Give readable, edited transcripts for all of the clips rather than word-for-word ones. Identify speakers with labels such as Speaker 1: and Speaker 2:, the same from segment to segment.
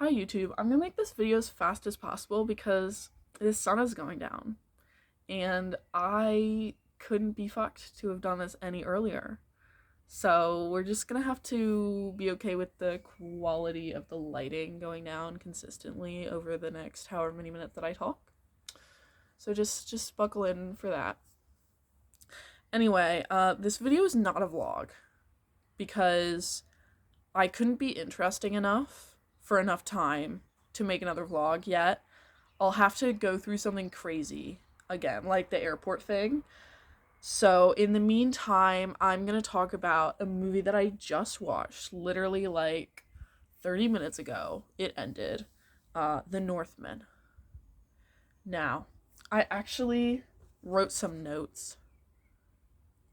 Speaker 1: Hi YouTube, I'm gonna make this video as fast as possible because the sun is going down and I couldn't be fucked to have done this any earlier. So we're just gonna have to be okay with the quality of the lighting going down consistently over the next however many minutes that I talk. So just buckle in for that. Anyway, this video is not a vlog because I couldn't be interesting enough for enough time to make another vlog yet. I'll have to go through something crazy again, like the airport thing. So in the meantime, I'm gonna talk about a movie that I just watched, literally like 30 minutes ago. It ended, The Northman. Now, I actually wrote some notes.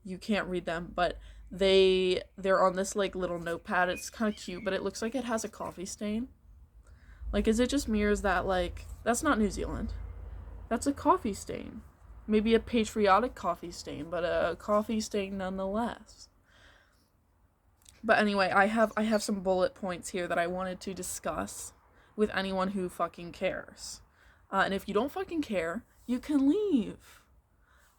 Speaker 1: You can't read them, but they're on this like little notepad. It's kind of cute, but it looks like it has a coffee stain. Like, is it just me or is that like, that's not New Zealand. That's a coffee stain. Maybe a patriotic coffee stain, but a coffee stain nonetheless. But anyway, I have some bullet points here that I wanted to discuss with anyone who fucking cares. And if you don't fucking care, you can leave.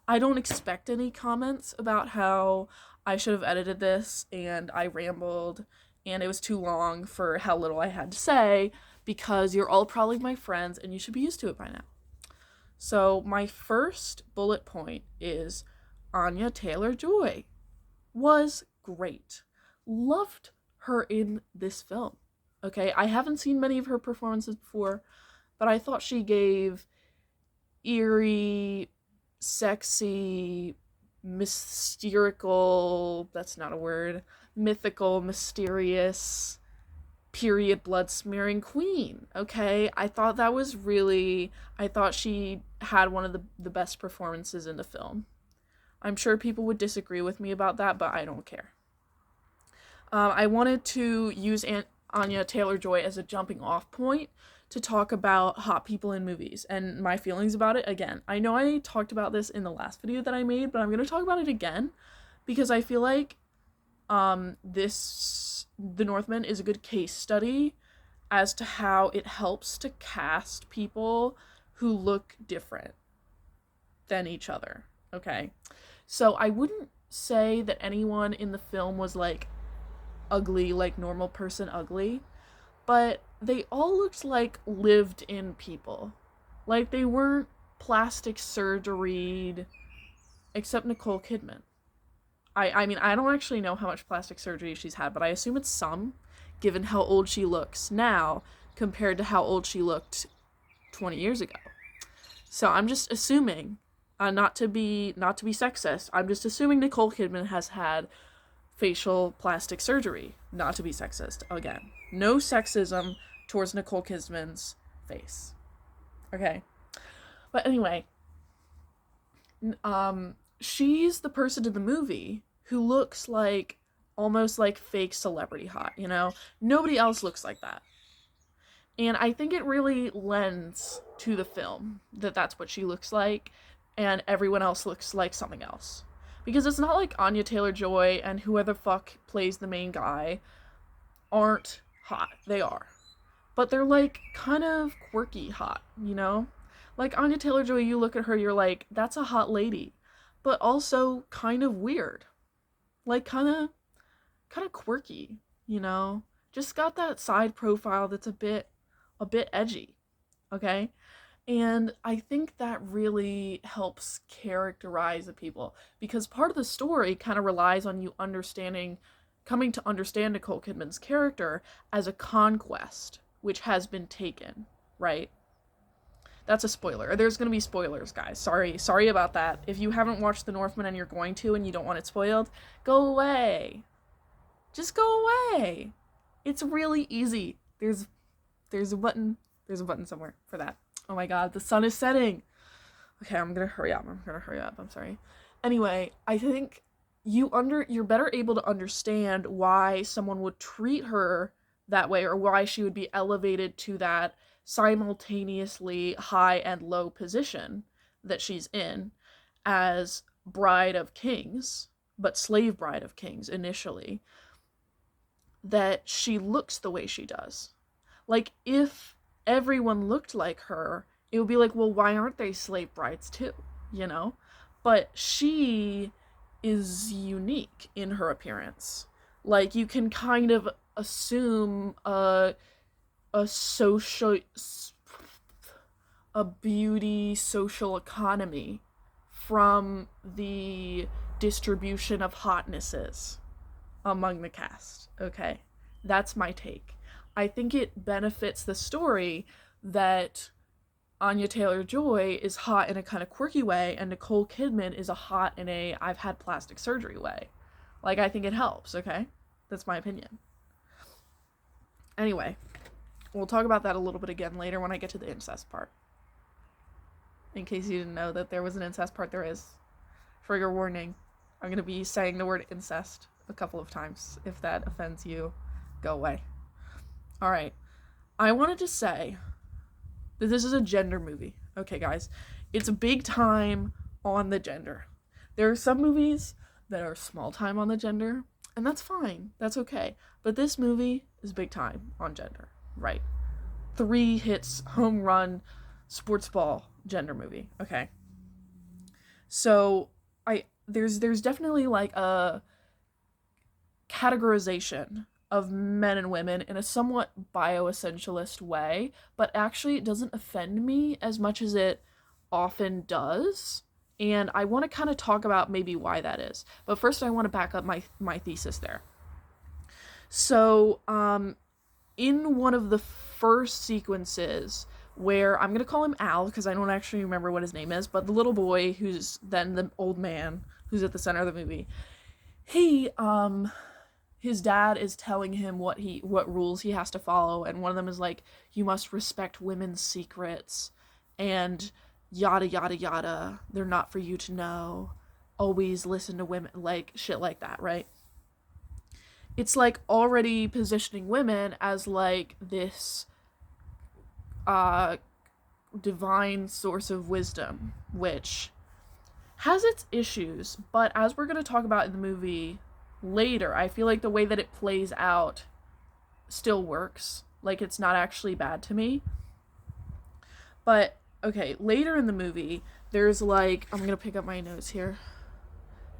Speaker 1: I don't expect any comments about how I should have edited this and I rambled and it was too long for how little I had to say, because you're all probably my friends and you should be used to it by now. So my first bullet point is Anya Taylor-Joy was great. Loved her in this film. Okay, I haven't seen many of her performances before, but I thought she gave eerie, sexy, mystical, that's not a word, mythical, mysterious, period blood smearing queen. Okay, I thought that was really, I thought she had one of the best performances in the film. I'm sure people would disagree with me about that, but I don't care. I wanted to use Anya Taylor-Joy as a jumping off point to talk about hot people in movies and my feelings about it again. I know I talked about this in the last video that I made, but I'm going to talk about it again because I feel like The Northman is a good case study as to how it helps to cast people who look different than each other, okay? So I wouldn't say that anyone in the film was like ugly, like normal person ugly, but they all looked like lived in people. Like they weren't plastic surgeried, except Nicole Kidman. I mean, I don't actually know how much plastic surgery she's had, but I assume it's some, given how old she looks now compared to how old she looked 20 years ago. So I'm just assuming, not to be sexist, I'm just assuming Nicole Kidman has had facial plastic surgery. Not to be sexist, again. No sexism towards Nicole Kidman's face. Okay. But anyway, she's the person in the movie who looks like almost like fake celebrity hot, you know? Nobody else looks like that. And I think it really lends to the film that that's what she looks like and everyone else looks like something else. Because it's not like Anya Taylor-Joy and whoever the fuck plays the main guy aren't hot. They are. But they're like kind of quirky hot, you know? Like Anya Taylor-Joy, you look at her, you're like, that's a hot lady. But also kind of weird. Like kind of quirky, you know? Just got that side profile that's a bit edgy, okay? And I think that really helps characterize the people because part of the story kind of relies on you coming to understand Nicole Kidman's character as a conquest, which has been taken, right? That's a spoiler. There's going to be spoilers, guys. Sorry about that. If you haven't watched The Northman and you're going to and you don't want it spoiled, go away. Just go away. It's really easy. There's a button. There's a button somewhere for that. Oh my god, the sun is setting. Okay, I'm gonna hurry up. I'm sorry. Anyway, I think you're better able to understand why someone would treat her that way or why she would be elevated to that simultaneously high and low position that she's in as bride of kings, but slave bride of kings initially, that she looks the way she does. Like, if everyone looked like her, it would be like, well, why aren't they slave brides too? You know? But she is unique in her appearance. Like, you can kind of assume a social, a beauty social economy from the distribution of hotnesses among the cast. Okay, that's my take. I think it benefits the story that Anya Taylor-Joy is hot in a kind of quirky way, and Nicole Kidman is a hot in a I've had plastic surgery way. Like, I think it helps. Okay, that's my opinion. Anyway, we'll talk about that a little bit again later when I get to the incest part. In case you didn't know that there was an incest part, there is. Trigger warning. I'm going to be saying the word incest a couple of times. If that offends you, go away. Alright. I wanted to say that this is a gender movie. Okay, guys. It's a big time on the gender. There are some movies that are small time on the gender, and that's fine. That's okay. But this movie is big time on gender. Right. 3 hits, home run, sports ball, gender movie. Okay. So there's definitely like a categorization of men and women in a somewhat bioessentialist way, but actually it doesn't offend me as much as it often does. And I want to kind of talk about maybe why that is. But first I want to back up my thesis there. So, in one of the first sequences where I'm going to call him Al because I don't actually remember what his name is, but the little boy who's then the old man who's at the center of the movie, he his dad is telling him what rules he has to follow, and one of them is like, you must respect women's secrets and yada yada yada, they're not for you to know, always listen to women, like shit like that, right? It's like already positioning women as like this uh divine source of wisdom, which has its issues, but as we're going to talk about in the movie later, I feel like the way that it plays out still works. Like, it's not actually bad to me. But, okay, later in the movie, there's like, I'm going to pick up my notes here.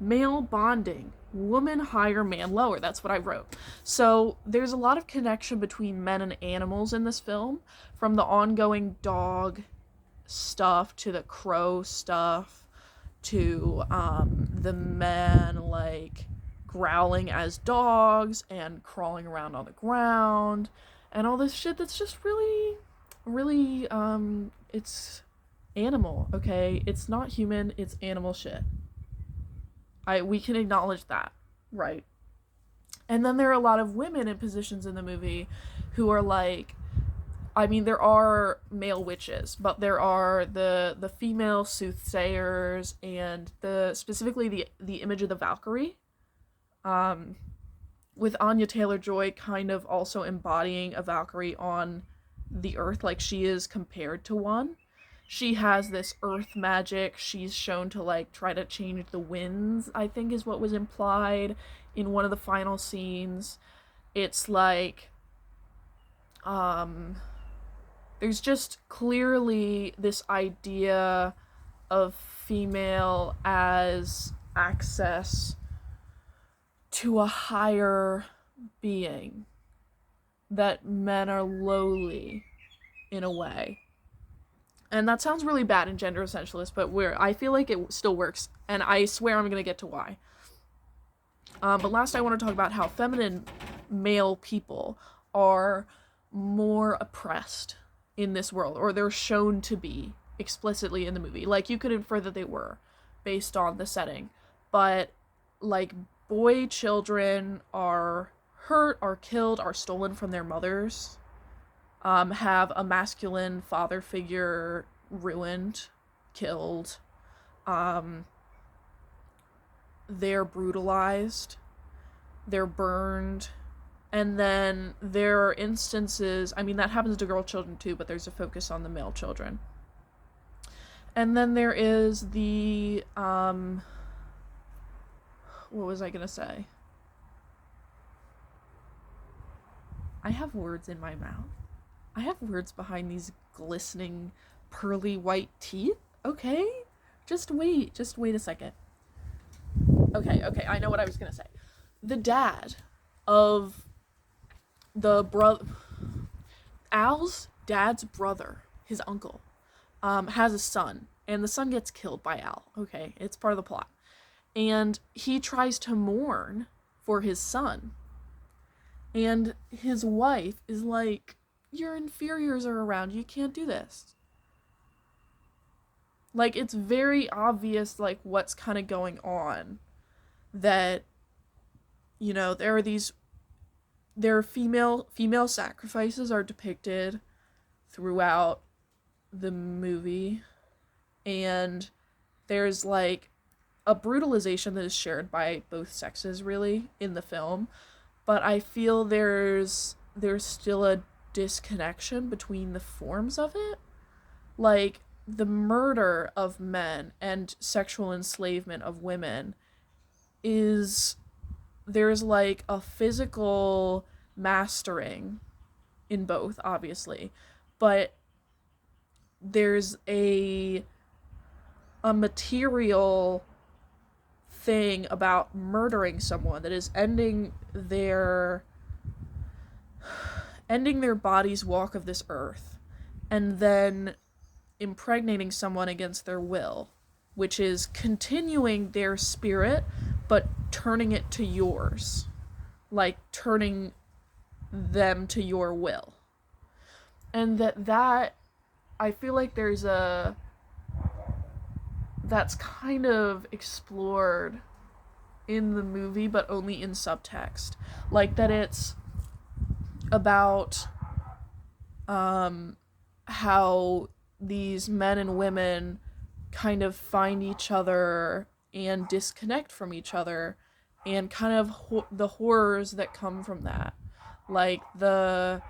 Speaker 1: Male bonding. Woman higher, man lower. That's what I wrote. So, there's a lot of connection between men and animals in this film, from the ongoing dog stuff to the crow stuff to the men like growling as dogs and crawling around on the ground and all this shit that's just really it's animal, okay? It's not human, it's animal shit. We can acknowledge that, right? And then there are a lot of women in positions in the movie who are like, I mean, there are male witches, but there are the female soothsayers and specifically the image of the Valkyrie, with Anya Taylor-Joy kind of also embodying a Valkyrie on the earth, like she is compared to one. She has this earth magic. She's shown to like try to change the winds, I think is what was implied in one of the final scenes. It's like there's just clearly this idea of female as access to a higher being, that men are lowly in a way. And that sounds really bad in gender essentialist, but I feel like it still works, and I swear I'm gonna get to why. But last I want to talk about how feminine male people are more oppressed in this world, or they're shown to be explicitly in the movie. Like, you could infer that they were based on the setting, but like boy children are hurt, are killed, are stolen from their mothers, have a masculine father figure ruined, killed, they're brutalized, they're burned, and then there are instances, I mean, that happens to girl children too, but there's a focus on the male children. And then there is the, what was I gonna say? I have words in my mouth. I have words behind these glistening, pearly white teeth. Okay? Just wait a second. Okay, I know what I was gonna say. The dad of the brother, Al's dad's brother, his uncle, has a son, and the son gets killed by Al. Okay, it's part of the plot. And he tries to mourn for his son. And his wife is like, your inferiors are around, you can't do this. Like, it's very obvious, like, what's kind of going on. That, you know, there are female sacrifices are depicted throughout the movie. And there's, like, a brutalization that is shared by both sexes, really, in the film. But I feel there's still a disconnection between the forms of it. Like, the murder of men and sexual enslavement of women there's like a physical mastering in both, obviously, but there's a material thing about murdering someone that is ending their body's walk of this earth, and then impregnating someone against their will, which is continuing their spirit but turning it to yours, like turning them to your will. And that I feel like that's kind of explored in the movie, but only in subtext. Like, that it's about how these men and women kind of find each other and disconnect from each other, and kind of the horrors that come from that. Like, the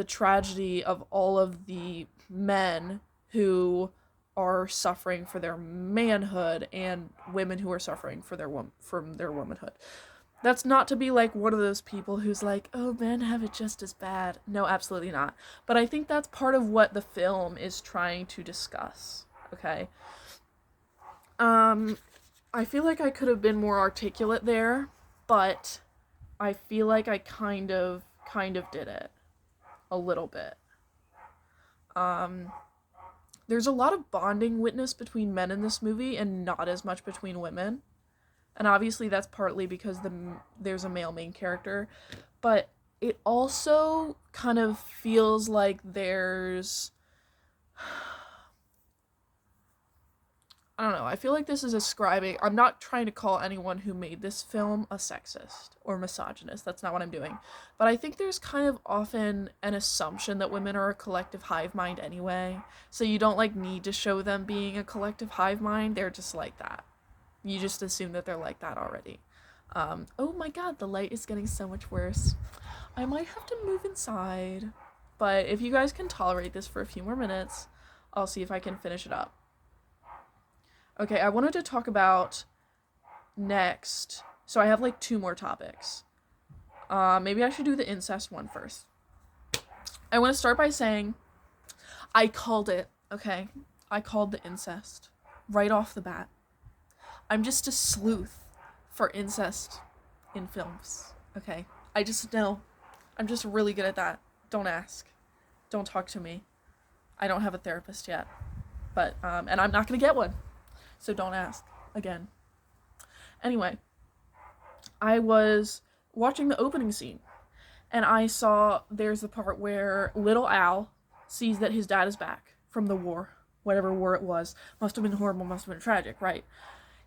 Speaker 1: tragedy of all of the men who are suffering for their manhood, and women who are suffering for from their womanhood. That's not to be like one of those people who's like, oh, men have it just as bad. No, absolutely not. But I think that's part of what the film is trying to discuss. Okay? I feel like I could have been more articulate there, but I feel like I kind of did it. A little bit. There's a lot of bonding witnessed between men in this movie, and not as much between women. And obviously that's partly because there's a male main character, but it also kind of feels like there's, I don't know, I feel like this is ascribing, I'm not trying to call anyone who made this film a sexist or misogynist, that's not what I'm doing, but I think there's kind of often an assumption that women are a collective hive mind anyway, so you don't, like, need to show them being a collective hive mind, they're just like that. You just assume that they're like that already. Oh my god, the light is getting so much worse. I might have to move inside, but if you guys can tolerate this for a few more minutes, I'll see if I can finish it up. Okay, I wanted to talk about next, so I have like 2 more topics. Maybe I should do the incest one first. I want to start by saying, I called it, okay? I called the incest right off the bat. I'm just a sleuth for incest in films, okay? I just know. I'm just really good at that. Don't ask. Don't talk to me. I don't have a therapist yet. But, and I'm not gonna get one. So don't ask. Again. Anyway. I was watching the opening scene. And I saw there's the part where little Al sees that his dad is back from the war. Whatever war it was. Must have been horrible, must have been tragic, right?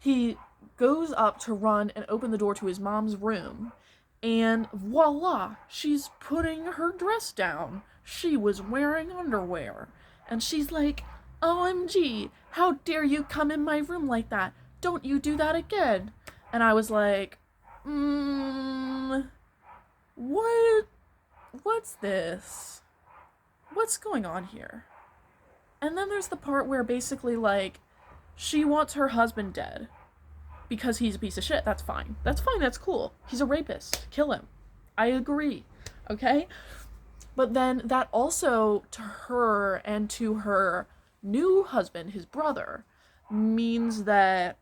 Speaker 1: He goes up to run and open the door to his mom's room, and voila, she's putting her dress down. She was wearing underwear. And she's like, OMG, how dare you come in my room like that? Don't you do that again. And I was like, what's this? What's going on here? And then there's the part where basically, like, she wants her husband dead because he's a piece of shit. That's fine. That's fine. That's cool. He's a rapist. Kill him. I agree. Okay? But then that also, to her and to her new husband, his brother, means that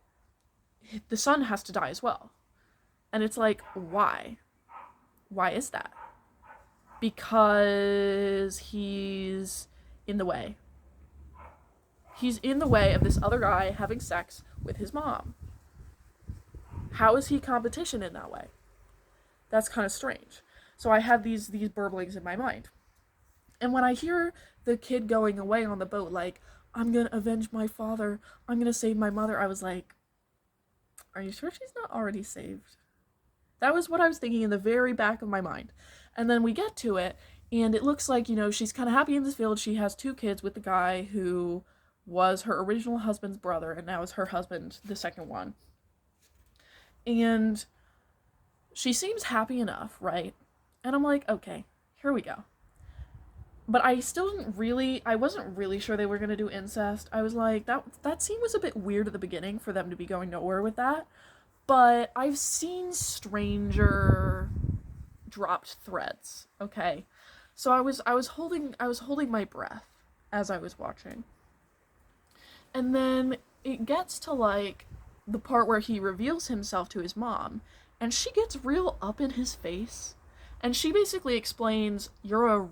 Speaker 1: the son has to die as well. And it's like, why? Why is that? Because he's in the way. He's in the way of this other guy having sex with his mom. How is he competition in that way? That's kind of strange. So I had these burblings in my mind. And when I hear the kid going away on the boat, like, I'm gonna avenge my father, I'm gonna save my mother, I was like, are you sure she's not already saved? That was what I was thinking in the very back of my mind. And then we get to it, and it looks like, she's kind of happy in this field. She has 2 kids with the guy who was her original husband's brother, and now is her husband, the second one. And she seems happy enough, right? And I'm like, okay, here we go. But I wasn't really sure they were going to do incest. I was like, that scene was a bit weird at the beginning for them to be going nowhere with that. But I've seen stranger dropped threads, okay? So I was holding my breath as I was watching. And then it gets to like the part where he reveals himself to his mom, and she gets real up in his face. And she basically explains, you're a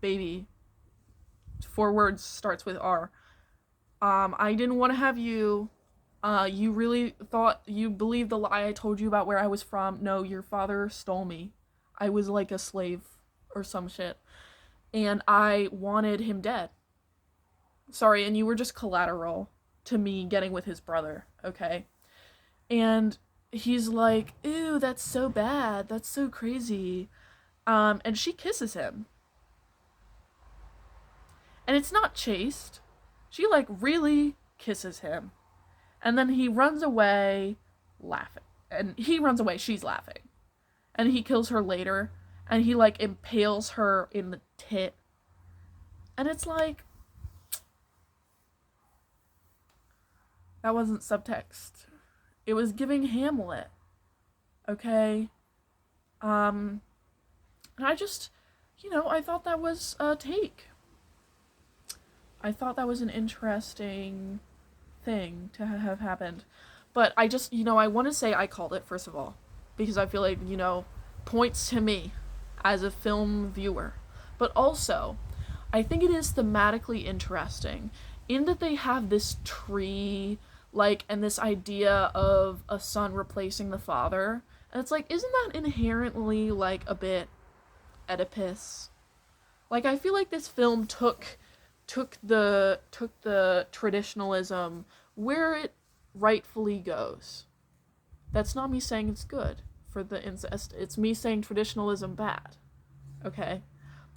Speaker 1: baby. 4 words, starts with R. I didn't want to have you. You really you believed the lie I told you about where I was from. No, your father stole me. I was like a slave or some shit. And I wanted him dead. Sorry, and you were just collateral to me getting with his brother, okay? And he's like, ew, that's so bad. That's so crazy. And she kisses him. And it's not chaste. She, like, really kisses him. And then he runs away laughing. And he runs away, she's laughing. And he kills her later. And he, like, impales her in the tit. And it's like, that wasn't subtext. It was giving Hamlet. Okay? And I just, I thought that was a take. I thought that was an interesting thing to have happened. But I just, I want to say I called it, first of all. Because I feel like, points to me as a film viewer. But also, I think it is thematically interesting in that they have this tree, like, and this idea of a son replacing the father. And it's like, isn't that inherently, like, a bit Oedipus? Like, I feel like this film took the traditionalism where it rightfully goes. That's not me saying it's good for the incest. It's me saying traditionalism bad. Okay?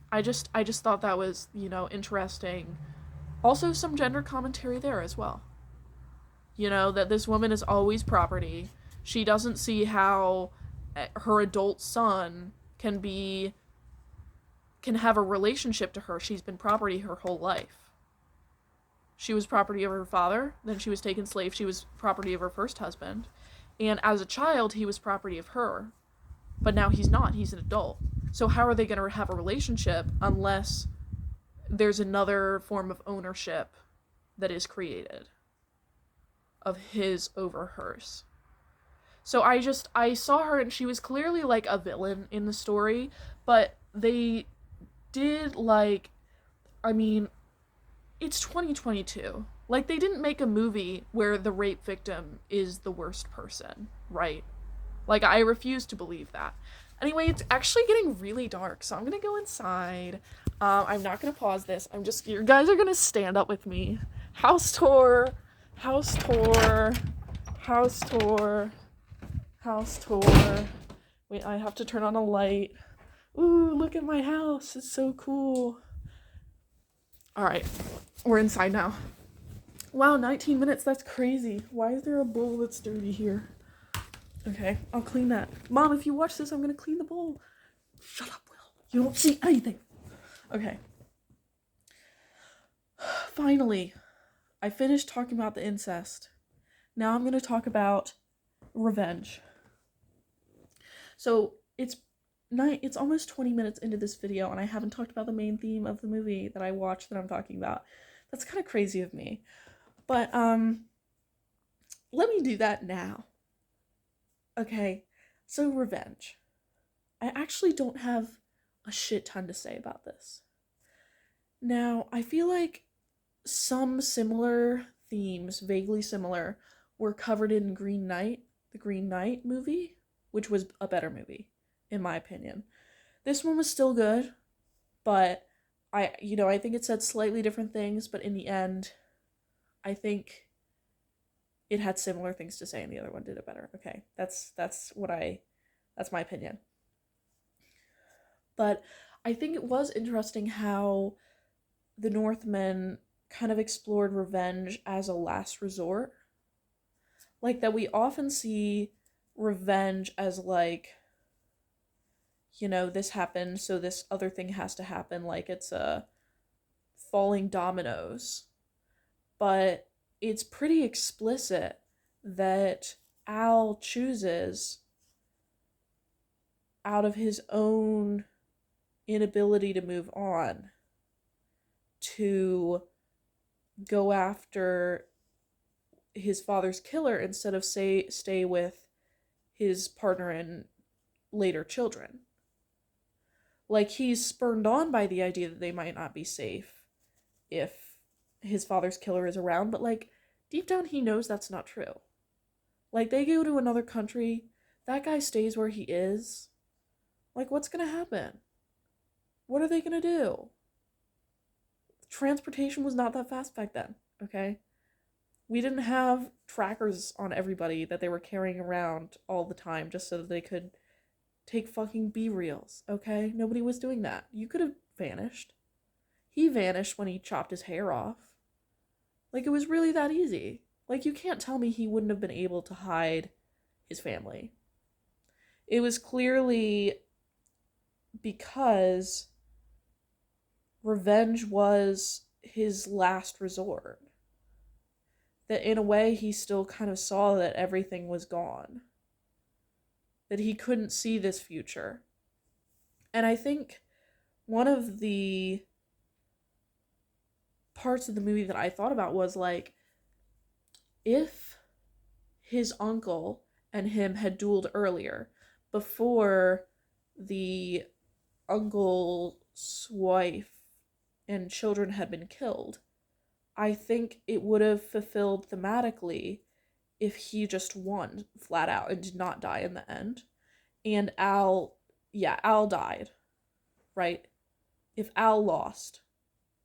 Speaker 1: I just thought that was, interesting. Also some gender commentary there as well. That this woman is always property. She doesn't see how her adult son can have a relationship to her. She's been property her whole life. She was property of her father, then she was taken slave, she was property of her first husband, and as a child, he was property of her. But now he's not, he's an adult. So how are they going to have a relationship unless there's another form of ownership that is created of his over hers? So I saw her, and she was clearly like a villain in the story, but they did, like, I mean, it's 2022. Like, they didn't make a movie where the rape victim is the worst person, right? Like, I refuse to believe that. Anyway, it's actually getting really dark, so I'm gonna go inside. I'm not gonna pause this. You guys are gonna stand up with me. House tour, house tour, house tour, house tour. Wait, I have to turn on a light. Ooh, look at my house. It's so cool. Alright, we're inside now. Wow, 19 minutes, that's crazy. Why is there a bowl that's dirty here? Okay, I'll clean that. Mom, if you watch this, I'm gonna clean the bowl. Shut up, Will. You don't see anything. Okay. Finally, I finished talking about the incest. Now I'm gonna talk about revenge. So, it's it's almost 20 minutes into this video and I haven't talked about the main theme of the movie that I watched that I'm talking about. That's kind of crazy of me. But let me do that now. Okay. So revenge. I actually don't have a shit ton to say about this. Now, I feel like some similar themes, vaguely similar, were covered in Green Knight, the Green Knight movie, which was a better movie, in my opinion. This one was still good, but I think it said slightly different things, but in the end, I think it had similar things to say and the other one did it better. Okay. That's my opinion. But I think it was interesting how the Northmen kind of explored revenge as a last resort. Like, that we often see revenge as, like, this happened, so this other thing has to happen, like it's a falling dominoes. But it's pretty explicit that Al chooses, out of his own inability to move on, to go after his father's killer instead of stay with his partner and later children. Like, he's spurned on by the idea that they might not be safe if his father's killer is around, but, like, deep down he knows that's not true. Like, they go to another country, that guy stays where he is. Like, what's gonna happen? What are they gonna do? Transportation was not that fast back then, okay? We didn't have trackers on everybody that they were carrying around all the time just so that they could take fucking B-reels, okay? Nobody was doing that. You could have vanished. He vanished when he chopped his hair off. Like, it was really that easy. Like, you can't tell me he wouldn't have been able to hide his family. It was clearly because revenge was his last resort. That in a way he still kind of saw that everything was gone. That he couldn't see this future. And I think one of the parts of the movie that I thought about was, like, if his uncle and him had dueled earlier, before the uncle's wife and children had been killed, I think it would have fulfilled thematically if he just won flat out and did not die in the end. And Al died, right? If Al lost,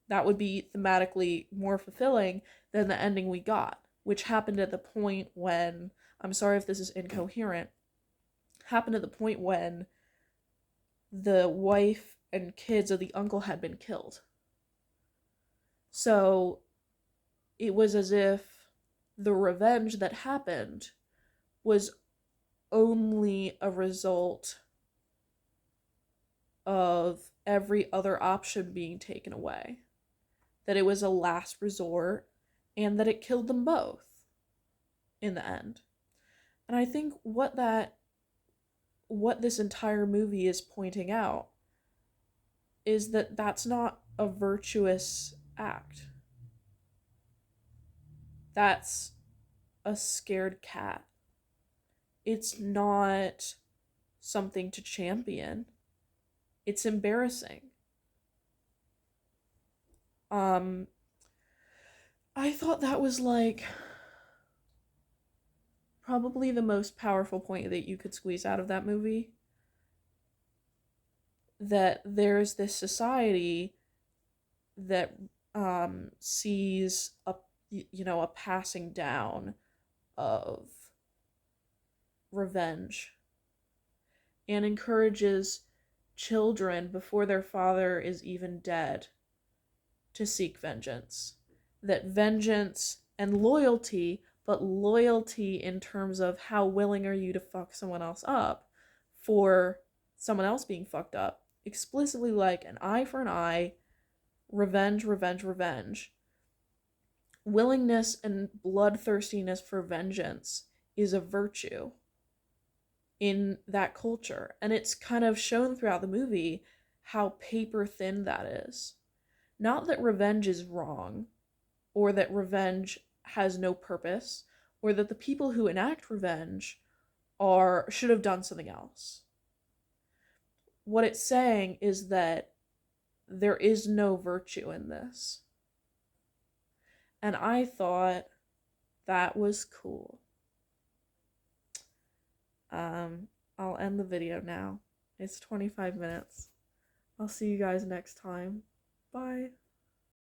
Speaker 1: that would be thematically more fulfilling than the ending we got, which happened at the point when, I'm sorry if this is incoherent, happened at the point when the wife and kids of the uncle had been killed. So it was as if the revenge that happened was only a result of every other option being taken away. That it was a last resort, and that it killed them both in the end. And I think what this entire movie is pointing out is that that's not a virtuous act. That's a scared cat. It's not something to champion. It's embarrassing. I thought that was, like, probably the most powerful point that you could squeeze out of that movie. That there's this society that sees a passing down of revenge and encourages children before their father is even dead to seek vengeance. That vengeance and loyalty, but loyalty in terms of how willing are you to fuck someone else up for someone else being fucked up. Explicitly, like, an eye for an eye, revenge, revenge, revenge. Willingness and bloodthirstiness for vengeance is a virtue. in that culture. And it's kind of shown throughout the movie how paper thin that is. Not that revenge is wrong, or that revenge has no purpose, or that the people who enact revenge should have done something else. What it's saying is that there is no virtue in this. And I thought that was cool. I'll end the video now. It's 25 minutes. I'll see you guys next time. Bye.